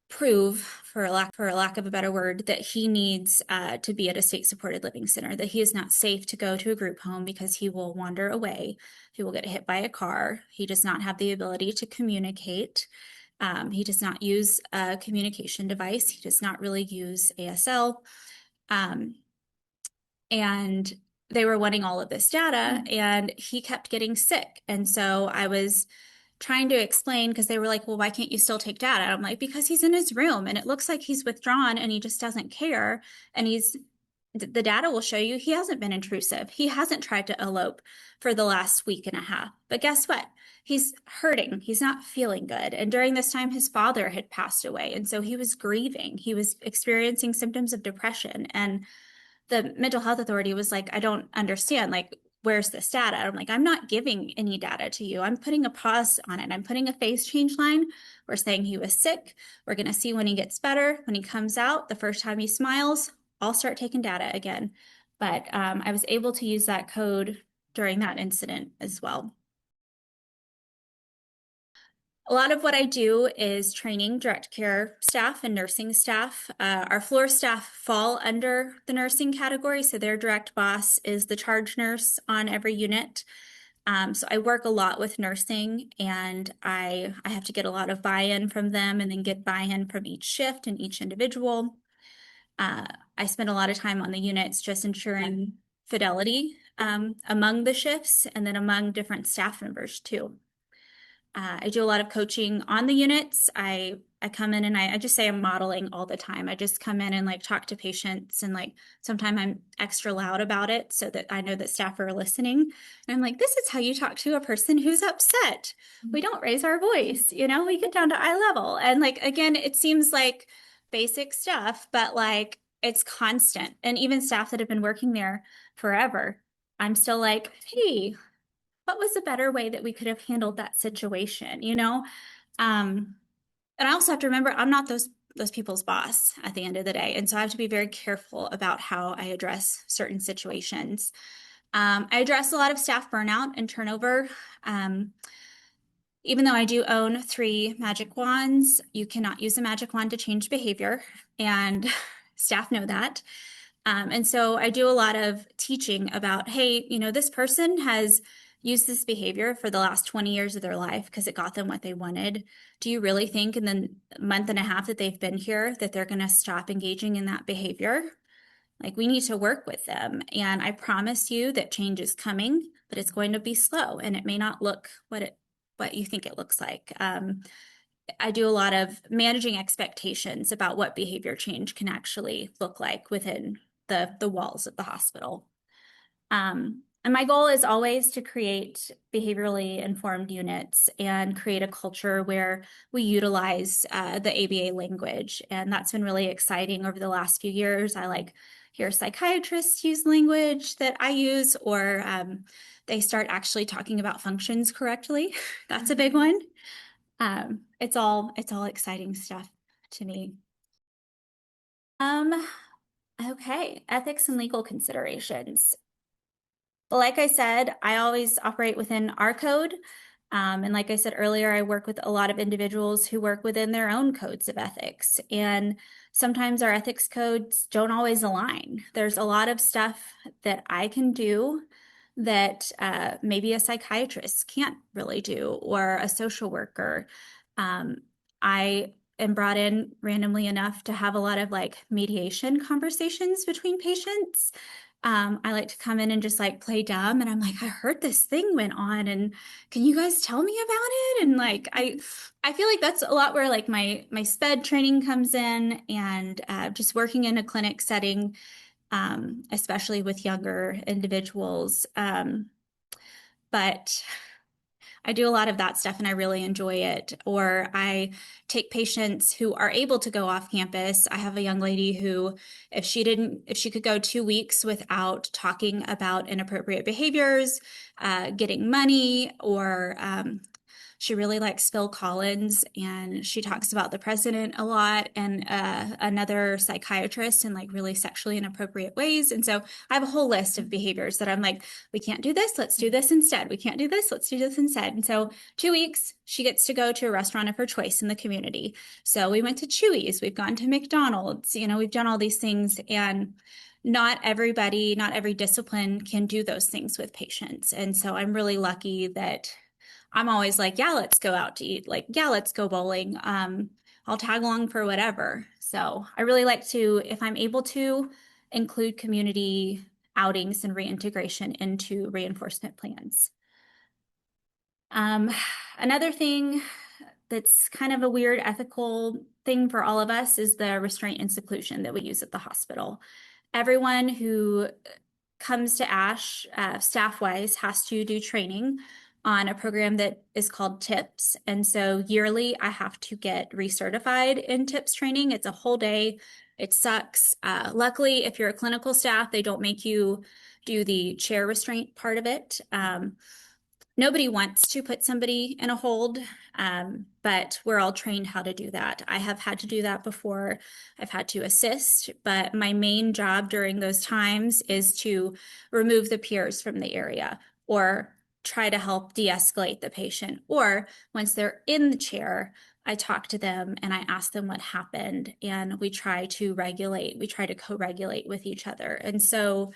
prove, for lack of a better word, that he needs to be at a state supported living center, that he is not safe to go to a group home because he will wander away. He will get hit by a car. He does not have the ability to communicate. He does not use a communication device. He does not really use ASL. And they were wanting all of this data, and he kept getting sick. And so I was trying to explain, because they were like, "Well, why can't you still take data?" I'm like, "Because he's in his room and it looks like he's withdrawn and he just doesn't care. And the data will show you he hasn't been intrusive. He hasn't tried to elope for the last week and a half. But guess what? He's hurting. He's not feeling good. And during this time, his father had passed away. And so he was grieving. He was experiencing symptoms of depression. And the mental health authority was like, "I don't understand. Like, where's this data?" I'm like, "I'm not giving any data to you. I'm putting a pause on it. I'm putting a phase change line. We're saying he was sick. We're going to see when he gets better. When he comes out, the first time he smiles, I'll start taking data again." But I was able to use that code during that incident as well. A lot of what I do is training direct care staff and nursing staff. Our floor staff fall under the nursing category, so their direct boss is the charge nurse on every unit. So I work a lot with nursing, and I have to get a lot of buy-in from them and then get buy-in from each shift and each individual. Uh, I spend a lot of time on the units just ensuring fidelity among the shifts and then among different staff members too. I do a lot of coaching on the units. I come in and I just say I'm modeling all the time. I just come in and like talk to patients and like sometimes I'm extra loud about it so that I know that staff are listening. And I'm like, this is how you talk to a person who's upset. We don't raise our voice, we get down to eye level. And like again, it seems like basic stuff, but like it's constant. And even staff that have been working there forever, I'm still like, hey, what was a better way that we could have handled that situation? And I also have to remember I'm not those people's boss at the end of the day. And so I have to be very careful about how I address certain situations. I address a lot of staff burnout and turnover. Even though I do own 3 magic wands, you cannot use a magic wand to change behavior, and staff know that. And so I do a lot of teaching about, hey, this person has used this behavior for the last 20 years of their life because it got them what they wanted. Do you really think in the month and a half that they've been here that they're going to stop engaging in that behavior? Like, we need to work with them. And I promise you that change is coming, but it's going to be slow and it may not look what you think it looks like. I do a lot of managing expectations about what behavior change can actually look like within the walls of the hospital. And my goal is always to create behaviorally informed units and create a culture where we utilize the ABA language. And that's been really exciting over the last few years. I like hear psychiatrists use language that I use, or they start actually talking about functions correctly. That's a big one. It's all exciting stuff to me. Okay, ethics and legal considerations. Like I said, I always operate within our code. And like I said earlier, I work with a lot of individuals who work within their own codes of ethics. And sometimes our ethics codes don't always align. There's a lot of stuff that I can do that maybe a psychiatrist can't really do, or a social worker. I am brought in randomly enough to have a lot of like mediation conversations between patients. I like to come in and just like play dumb, and I'm like, I heard this thing went on, and can you guys tell me about it? And like I feel like that's a lot where like my SPED training comes in, and just working in a clinic setting, especially with younger individuals. But I do a lot of that stuff and I really enjoy it. Or I take patients who are able to go off campus. I have a young lady who, if she could go 2 weeks without talking about inappropriate behaviors, getting money, or she really likes Phil Collins, and she talks about the president a lot, and another psychiatrist in like really sexually inappropriate ways. And so I have a whole list of behaviors that I'm like, we can't do this, let's do this instead. We can't do this, let's do this instead. And so 2 weeks, she gets to go to a restaurant of her choice in the community. So we went to Chewy's, we've gone to McDonald's, we've done all these things, and not every discipline can do those things with patients. And so I'm really lucky that I'm always like, yeah, let's go out to eat. Like, yeah, let's go bowling. I'll tag along for whatever. So I really like to, if I'm able to, include community outings and reintegration into reinforcement plans. Another thing that's kind of a weird ethical thing for all of us is the restraint and seclusion that we use at the hospital. Everyone who comes to ASH, staff-wise, has to do training on a program that is called TIPS. And so yearly, I have to get recertified in TIPS training. It's a whole day. It sucks. Luckily, if you're a clinical staff, they don't make you do the chair restraint part of it. Nobody wants to put somebody in a hold, but we're all trained how to do that. I have had to do that before. I've had to assist, but my main job during those times is to remove the peers from the area, or try to help de-escalate the patient. Or once they're in the chair, I talk to them and I ask them what happened, and we try to co-regulate with each other. And so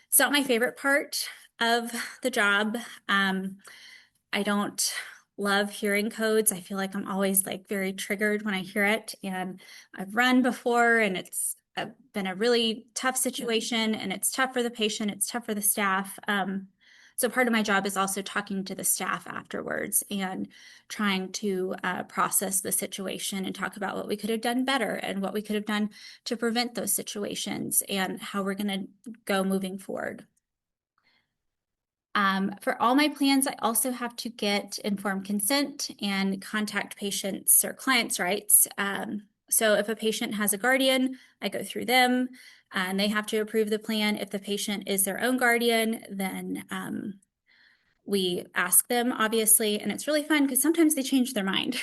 it's not my favorite part of the job. I don't love hearing codes. I feel like I'm always like very triggered when I hear it. And I've run before, and it's been a really tough situation, and it's tough for the patient, it's tough for the staff. So part of my job is also talking to the staff afterwards and trying to process the situation and talk about what we could have done better and what we could have done to prevent those situations and how we're going to go moving forward. For all my plans, I also have to get informed consent and contact patients' or clients' rights. So if a patient has a guardian, I go through them and they have to approve the plan. If the patient is their own guardian, then we ask them, obviously, and it's really fun because sometimes they change their mind.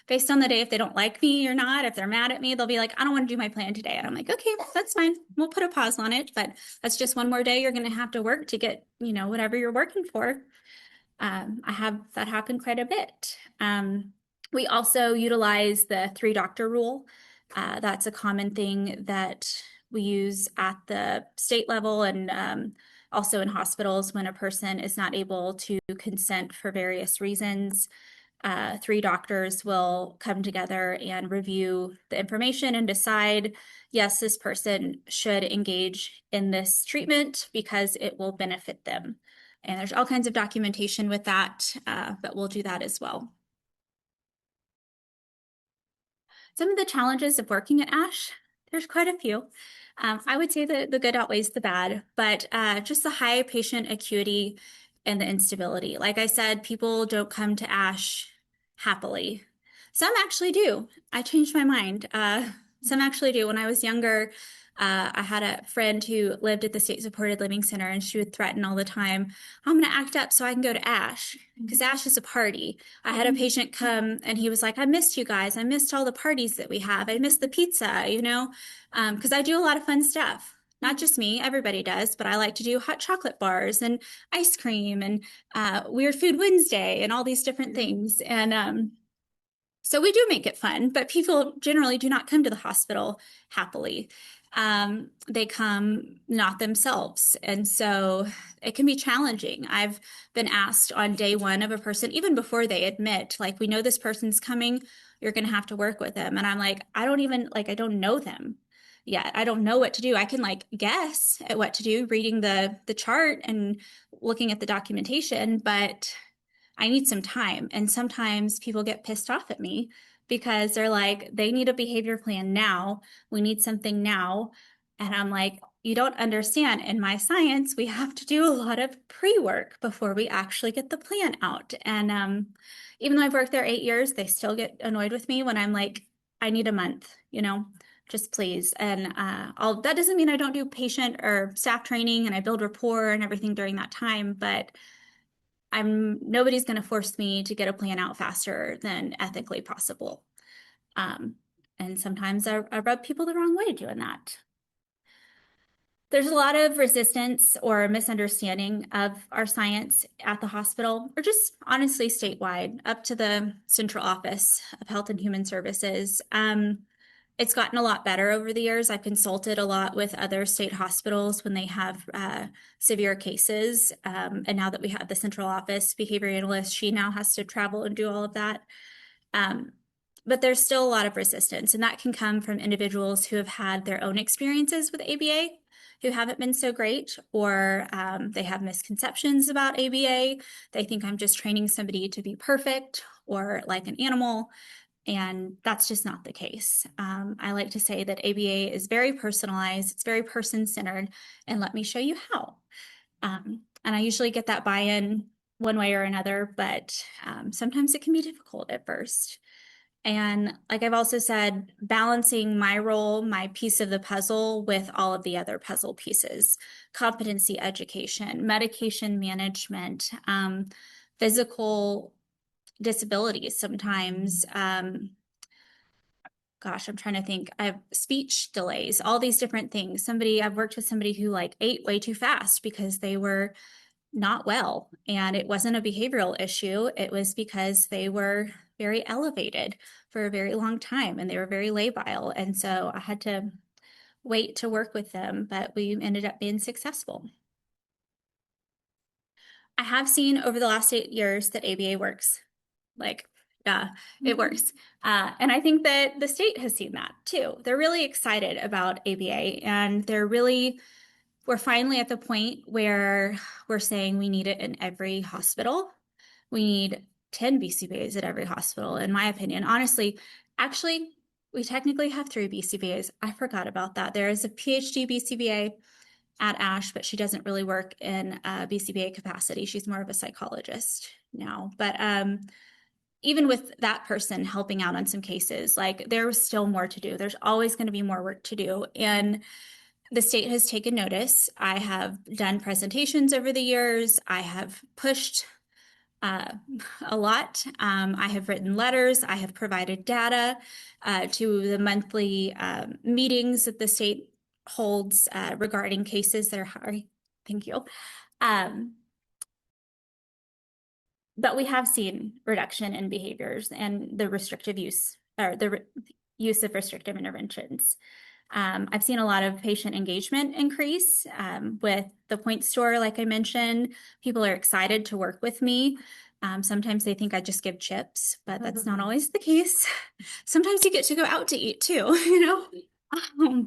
Based on the day, if they don't like me or not, if they're mad at me, they'll be like, I don't want to do my plan today. And I'm like, okay, that's fine. We'll put a pause on it, but that's just one more day you're going to have to work to get, whatever you're working for. I have that happen quite a bit. We also utilize the 3-doctor rule. That's a common thing that we use at the state level and also in hospitals when a person is not able to consent for various reasons. 3 doctors will come together and review the information and decide, yes, this person should engage in this treatment because it will benefit them. And there's all kinds of documentation with that, but we'll do that as well. Some of the challenges of working at ASH, there's quite a few. I would say that the good outweighs the bad, but just the high patient acuity and the instability. Like I said, people don't come to ASH happily. Some actually do. I changed my mind. Some actually do. When I was younger, I had a friend who lived at the State Supported Living Center, and she would threaten all the time, I'm going to act up so I can go to ASH, because ASH is a party. I had a patient come and he was like, I missed you guys. I missed all the parties that we have. I missed the pizza, because I do a lot of fun stuff. Not just me, everybody does, but I like to do hot chocolate bars and ice cream and Weird Food Wednesday and all these different things. And so we do make it fun, but people generally do not come to the hospital happily. They come not themselves. And so it can be challenging. I've been asked on day one of a person, even before they admit, like, we know this person's coming, you're going to have to work with them. And I'm like, I don't know them yet. I don't know what to do. I can guess at what to do, reading the chart and looking at the documentation, but I need some time. And sometimes people get pissed off at me because they're like, they need a behavior plan now. We need something now. And I'm like, you don't understand. In my science, we have to do a lot of pre-work before we actually get the plan out. And even though I've worked there 8 years, they still get annoyed with me when I'm like, I need a month, just please. And that doesn't mean I don't do patient or staff training and I build rapport and everything during that time, but nobody's going to force me to get a plan out faster than ethically possible. And sometimes I rub people the wrong way doing that. There's a lot of resistance or misunderstanding of our science at the hospital, or just honestly statewide, up to the central office of Health and Human Services. It's gotten a lot better over the years. I've consulted a lot with other state hospitals when they have severe cases. And now that we have the central office behavior analyst, she now has to travel and do all of that. But there's still a lot of resistance, and that can come from individuals who have had their own experiences with ABA who haven't been so great, or they have misconceptions about ABA. They think I'm just training somebody to be perfect or like an animal. And that's just not the case. I like to say that ABA is very personalized, it's very person-centered, and let me show you how. And I usually get that buy-in one way or another, but sometimes it can be difficult at first. And like I've also said, balancing my role, my piece of the puzzle with all of the other puzzle pieces, competency education, medication management, physical disabilities sometimes. Gosh, I'm trying to think. I have speech delays, all these different things. I've worked with somebody who ate way too fast because they were not well. And it wasn't a behavioral issue. It was because they were very elevated for a very long time and they were very labile. And so I had to wait to work with them, but we ended up being successful. I have seen over the last 8 years that ABA works. Like, yeah, it works. And I think that the state has seen that too. They're really excited about ABA and we're finally at the point where we're saying we need it in every hospital. We need 10 BCBAs at every hospital, in my opinion. Honestly, actually, we technically have 3 BCBAs. I forgot about that. There is a PhD BCBA at ASH, but she doesn't really work in a BCBA capacity. She's more of a psychologist now. But even with that person helping out on some cases, like there's still more to do. There's always going to be more work to do. And the state has taken notice. I have done presentations over the years. I have pushed uh, a lot. I have written letters. I have provided data to the monthly meetings that the state holds regarding cases that are high. Thank you. But we have seen reduction in behaviors and the restrictive use or the use of restrictive interventions. I've seen a lot of patient engagement increase with the point store, like I mentioned. People are excited to work with me. Sometimes they think I just give chips, but that's not always the case. Sometimes you get to go out to eat too, you know?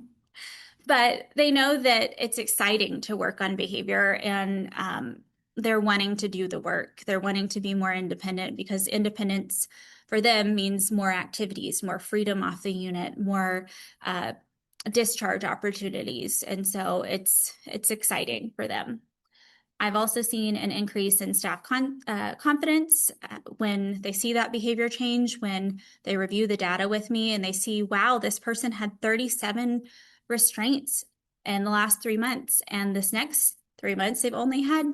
But they know that it's exciting to work on behavior and they're wanting to do the work. They're wanting to be more independent because independence for them means more activities, more freedom off the unit, more discharge opportunities. And so it's exciting for them. I've also seen an increase in staff confidence when they see that behavior change, when they review the data with me and they see, wow, this person had 37 restraints in the last 3 months. And this next 3 months, they've only had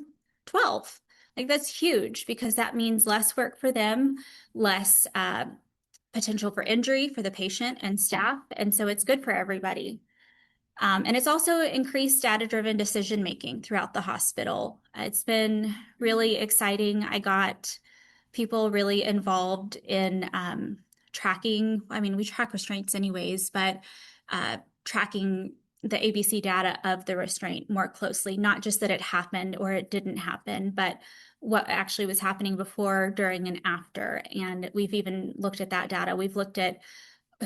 12. Like that's huge because that means less work for them, less potential for injury for the patient and staff. And so it's good for everybody. And it's also increased data-driven decision-making throughout the hospital. It's been really exciting. I got people really involved in tracking. I mean, we track restraints anyways, but tracking the ABC data of the restraint more closely, not just that it happened or it didn't happen, but what actually was happening before, during, and after. And we've even looked at that data. We've looked at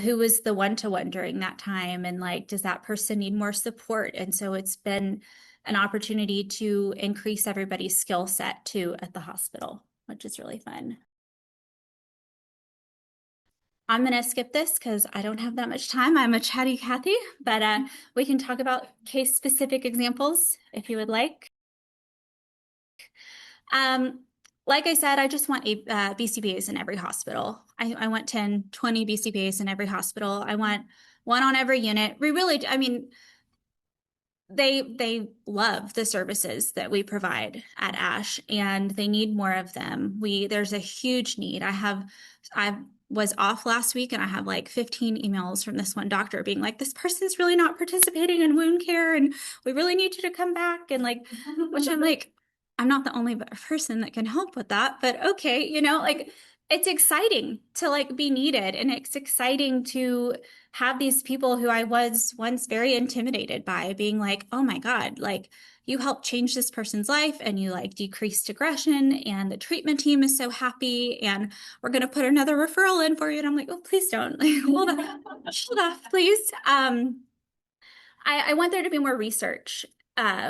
who was the one-to-one during that time and like does that person need more support. And so it's been an opportunity to increase everybody's skill set too at the hospital, which is really fun. I'm going to skip this because I don't have that much time. I'm a chatty Cathy, but we can talk about case specific examples if you would like. Like I said, I just want BCBAs in every hospital. I want 10, 20 BCBAs in every hospital. I want one on every unit. We really, I mean, they love the services that we provide at ASH and they need more of them. There's a huge need. I was off last week and I have like 15 emails from this one doctor being like, this person's really not participating in wound care and we really need you to come back. And like, which I'm like, I'm not the only person that can help with that, but okay, you know, like it's exciting to like be needed and it's exciting to have these people who I was once very intimidated by being like, oh my God, like you helped change this person's life and you like decreased aggression and the treatment team is so happy and we're going to put another referral in for you. And I'm like, oh, please don't. Like, hold off, please. I want there to be more research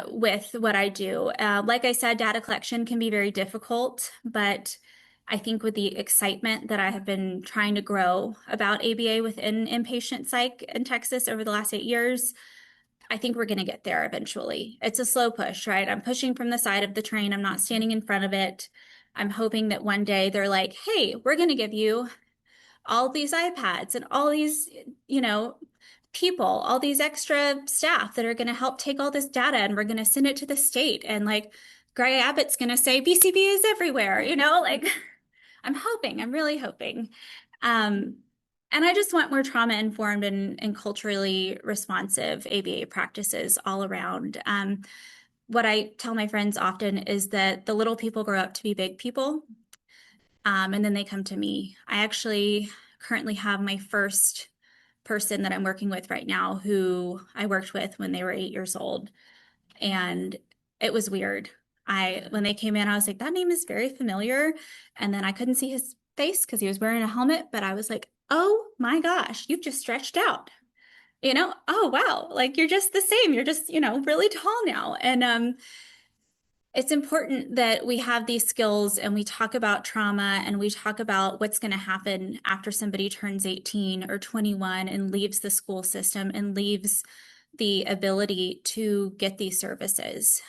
with what I do. Like I said, data collection can be very difficult, but I think with the excitement that I have been trying to grow about ABA within inpatient psych in Texas over the last 8 years, I think we're going to get there eventually. It's a slow push, right? I'm pushing from the side of the train. I'm not standing in front of it. I'm hoping that one day they're like, hey, we're going to give you all these iPads and all these, you know, people, all these extra staff that are going to help take all this data and we're going to send it to the state. And like Greg Abbott's going to say BCB is everywhere, you know, like I'm really hoping. And I just want more trauma informed and culturally responsive ABA practices all around. what I tell my friends often is that the little people grow up to be big people, and then they come to me. I actually currently have my first person that I'm working with right now who I worked with when they were 8 years old. And it was weird. When they came in, I was like, that name is very familiar. And then I couldn't see his face because he was wearing a helmet, but I was like, oh my gosh, you've just stretched out. Oh wow, like you're just the same. You're just, really tall now. And it's important that we have these skills and we talk about trauma and we talk about what's going to happen after somebody turns 18 or 21 and leaves the school system and leaves the ability to get these services.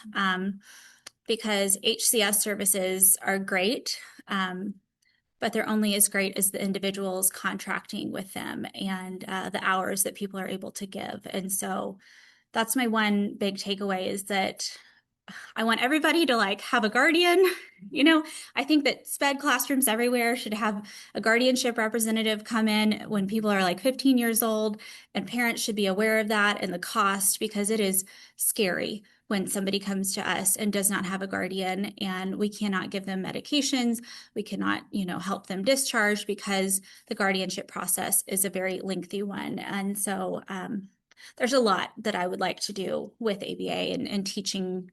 Because HCS services are great, but they're only as great as the individuals contracting with them and the hours that people are able to give. And so that's my one big takeaway is that I want everybody to have a guardian. I think that SPED classrooms everywhere should have a guardianship representative come in when people are 15 years old, and parents should be aware of that and the cost, because it is scary when somebody comes to us and does not have a guardian and we cannot give them medications. We cannot, help them discharge because the guardianship process is a very lengthy one. And so there's a lot that I would like to do with ABA and teaching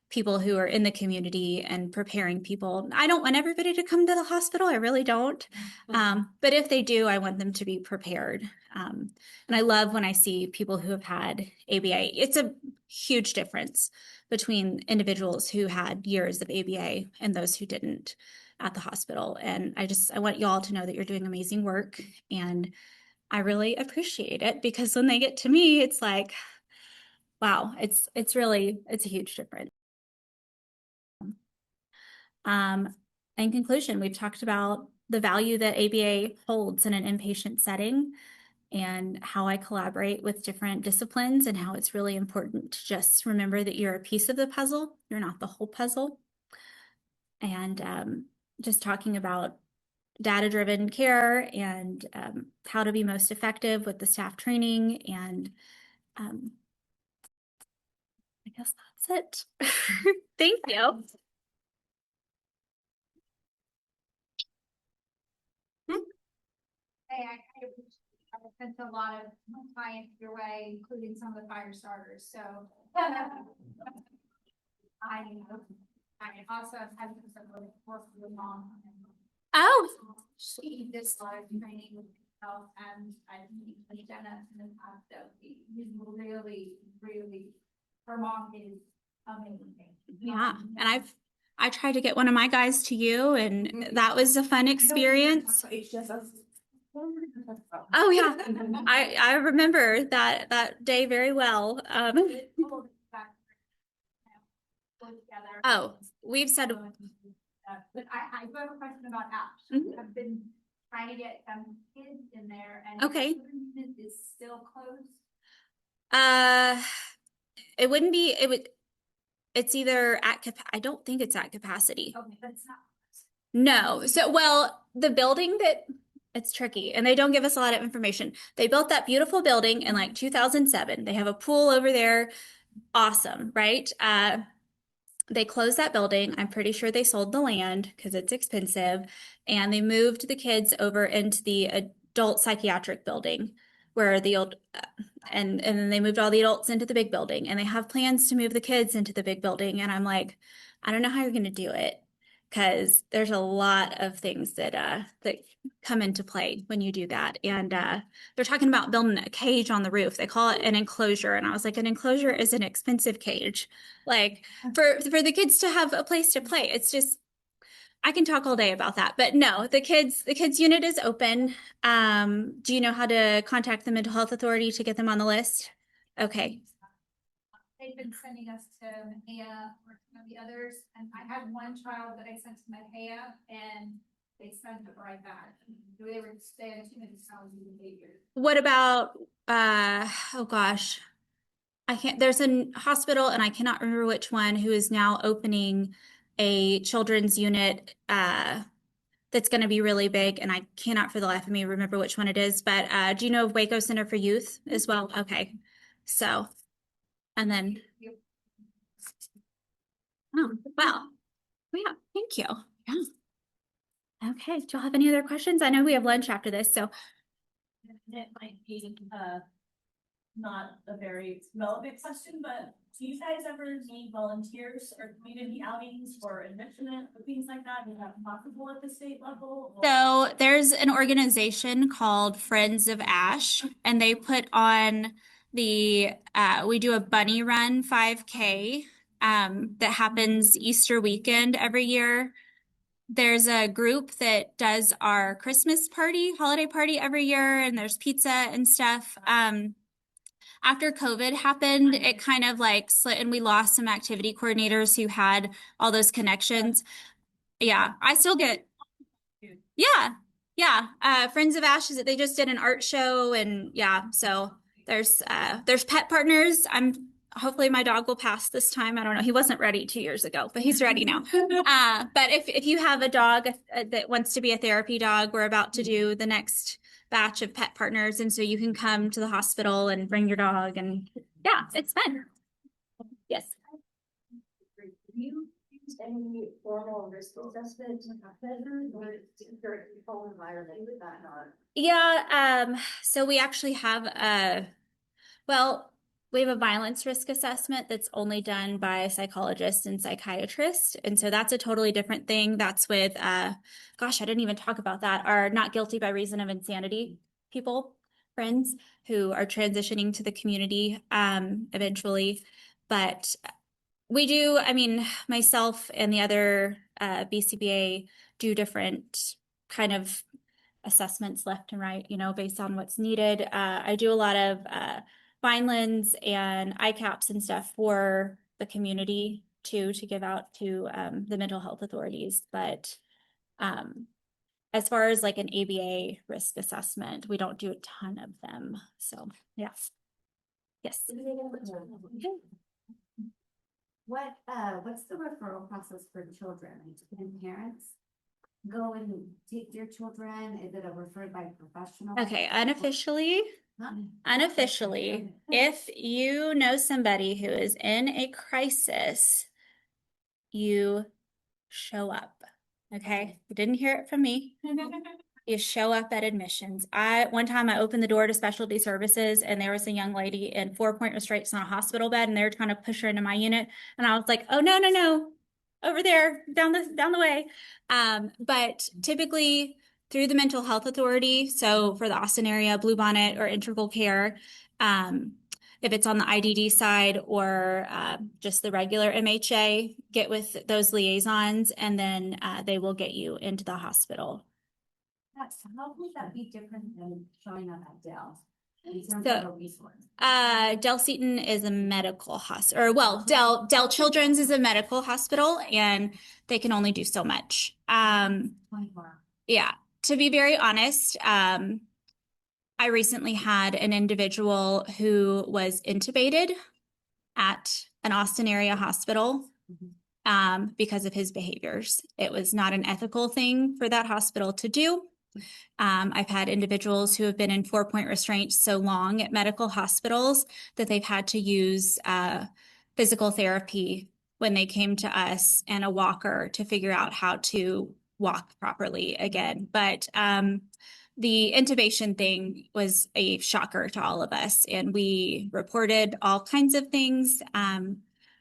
people who are in the community and preparing people. I don't want everybody to come to the hospital. I really don't. But if they do, I want them to be prepared. And I love when I see people who have had ABA. It's a huge difference between individuals who had years of ABA and those who didn't at the hospital. And I want you all to know that you're doing amazing work. And I really appreciate it, because when they get to me, it's like, wow, it's a huge difference. In conclusion, we've talked about the value that ABA holds in an inpatient setting and how I collaborate with different disciplines and how it's really important to just remember that you're a piece of the puzzle. You're not the whole puzzle. And just talking about data-driven care and how to be most effective with the staff training. And I guess that's it. Thank you. Hey, I sent a lot of my clients your way, including some of the fire starters, so. I also have some work with your mom. Oh. She did a lot of training with health, and I've done it in the past, so he's really, really, her mom is amazing. Yeah, and I tried to get one of my guys to you, and that was a fun experience. Oh yeah, I remember that day very well. Oh, we've said. But I do have a question about apps. I've been trying to get some kids in there, and okay, is still closed. It wouldn't be. It would. It's either at I don't think it's at capacity. Okay, that's not. No. So, well, the building it's tricky, and they don't give us a lot of information. They built that beautiful building in 2007. They have a pool over there. Awesome, right? They closed that building. I'm pretty sure they sold the land because it's expensive, and they moved the kids over into the adult psychiatric building where the old and then they moved all the adults into the big building, and they have plans to move the kids into the big building. And I'm like, I don't know how you're going to do it, because there's a lot of things that come into play when you do that. And they're talking about building a cage on the roof. They call it an enclosure, and I was like, an enclosure is an expensive cage, for the kids to have a place to play. It's just, I can talk all day about that, but no, the kids unit is open. Do you know how to contact the mental health authority to get them on the list? Okay. They've been sending us to Mahia or some of the others, and I had one child that I sent to Mahia, and they sent it right back. They were staying 2 minutes behavior. What about oh gosh, I can't. There's a hospital, and I cannot remember which one, who is now opening a children's unit that's going to be really big, and I cannot for the life of me remember which one it is. But do you know of Waco Center for Youth as well? Okay, so, and then Oh, wow. Yeah, thank you. Yeah. Okay, do y'all have any other questions? I know we have lunch after this, so. It might be, not a very relevant question, but do you guys ever need volunteers or community outings for enrichment or things like that? Is that possible at the state level? So there's an organization called Friends of Ash, and they put on we do a bunny run 5K that happens Easter weekend every year. There's a group that does our Christmas party, holiday party every year, and there's pizza and stuff. After COVID happened, it kind of like split and we lost some activity coordinators who had all those connections. Yeah, I still get, yeah, yeah. Friends of Ashes, they just did an art show and yeah, so there's pet partners. Hopefully my dog will pass this time. I don't know. He wasn't ready 2 years ago, but he's ready now. But if you have a dog that wants to be a therapy dog, we're about to do the next batch of pet partners. And so you can come to the hospital and bring your dog and yeah, it's fun. Yes. Do you use any formal risk assessment to happen or is it very controlled environment with that not? Yeah, so we actually have we have a violence risk assessment that's only done by psychologists and psychiatrists. And so that's a totally different thing. That's with, gosh, I didn't even talk about that, our not guilty by reason of insanity people, friends who are transitioning to the community eventually. But we do, I mean, myself and the other BCBA do different kind of assessments left and right, based on what's needed. I do a lot of Vinelands and ICAPs and stuff for the community too, to give out to the mental health authorities. But as far as like an ABA risk assessment, we don't do a ton of them. So yeah. Yes. What's the referral process for children? Can parents go and take their children? Is it a referred by professional? Okay, unofficially, if you know somebody who is in a crisis, you show up. Okay, you didn't hear it from me. You show up at admissions. One time I opened the door to specialty services and there was a young lady in 4-point restraints on a hospital bed and they were trying to push her into my unit. And I was like, oh, no, over there, down the way. But typically through the mental health authority, so for the Austin area, Bluebonnet or Integral Care, if it's on the IDD side or just the regular MHA, get with those liaisons and then they will get you into the hospital. How would that be different than showing up at Dell? Dell Seton is a medical hospital, or well, Dell Children's is a medical hospital, and they can only do so much. Yeah, to be very honest, I recently had an individual who was intubated at an Austin area hospital because of his behaviors. It was not an ethical thing for that hospital to do. I've had individuals who have been in 4-point restraints so long at medical hospitals that they've had to use physical therapy when they came to us and a walker to figure out how to walk properly again. But the intubation thing was a shocker to all of us, and we reported all kinds of things.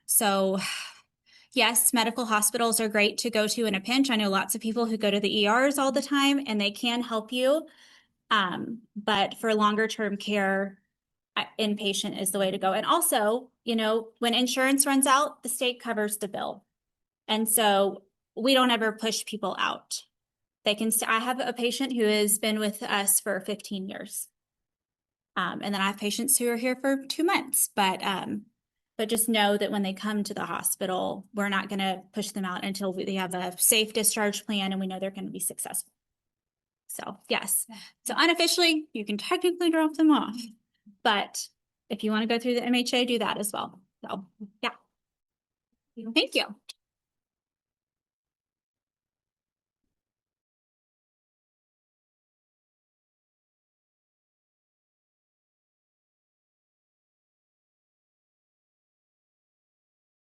So yes, medical hospitals are great to go to in a pinch. I know lots of people who go to the ERs all the time and they can help you. But for longer term care, inpatient is the way to go. And also, when insurance runs out, the state covers the bill. And so we don't ever push people out. I have a patient who has been with us for 15 years. And then I have patients who are here for 2 months, but just know that when they come to the hospital, we're not going to push them out until they have a safe discharge plan and we know they're going to be successful. So yes, so unofficially, you can technically drop them off, but if you want to go through the MHA, do that as well. So yeah, thank you.